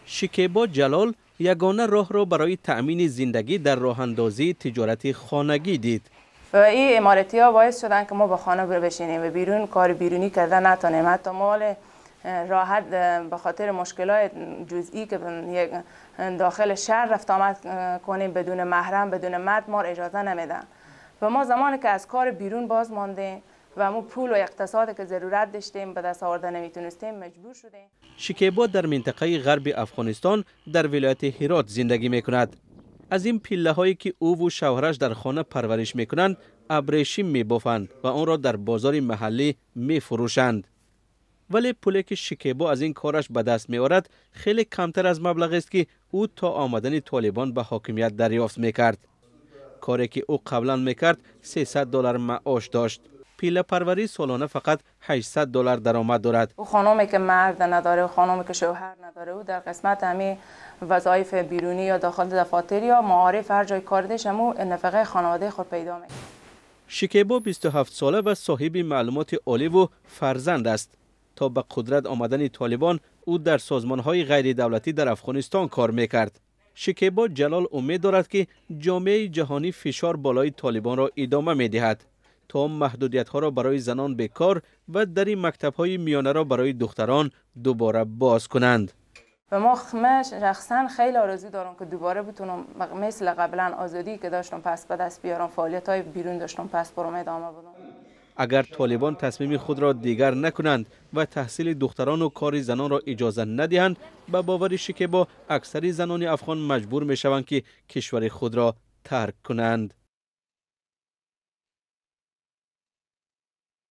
شکیبا جلال یگانه راه را برای تأمین زندگی در راه اندازی تجارت خانگی دید. و این امارتی ها باعث شدن که ما به خانه بشینیم و بیرون کار بیرونی کرده نتونیم. حتی مال راحت به خاطر مشکلات جزئی که داخل شهر رفت آمد کنیم بدون محرم بدون مرد ما اجازه نمیدن. و ما زمانی که از کار بیرون باز ماندیم و ما پول و اقتصادی که ضرورت داشتیم به دست آورده نمیتونستیم مجبور شدیم. شکیبا در منطقه غرب افغانستان در ولایت هرات زندگی میکند. از این پله هایی که او و شوهرش در خانه پرورش میکنند ابریشم میبافند و آن را در بازار محلی میفروشند. ولی پولی که شکیبا از این کارش به دست میآورد خیلی کمتر از مبلغی است که او تا آمدن طالبان به حاکمیت دریافت میکرد. کاری که او قبلا میکرد $300 معاش داشت. پیله پروری سالانه فقط $800 درآمد دارد. او خانومی که مرد نداره و خانومی که شوهر نداره او در قسمت همین وظایف بیرونی یا داخل دفاتر یا معارف هر جای کار داشت همو نفقه خانواده خود پیدا میکنه. شکیبا 27 ساله و صاحب معلومات عالی و فرزند است. تا به قدرت آمدن طالبان او در سازمان‌های غیر دولتی در افغانستان کار میکرد. شکیبا جلال امید دارد که جامعه جهانی فشار بالای طالبان را ادامه میدهد تا محدودیت‌ها را برای زنان بیکار و در مکتب‌های میانه را برای دختران دوباره باز کنند. و ما شخصا خیلی آرزو دارم که دوباره بتونم مثل قبلا آزادی که داشتم پس به دست بیارم، فعالیت‌های بیرون داشتم پس برام ادامه بدم. اگر طالبان تصمیم خود را دیگر نکنند و تحصیل دختران و کار زنان را اجازه ندهند، به باور شکیبا اکثر زنان افغان مجبور می شوند که کشور خود را ترک کنند.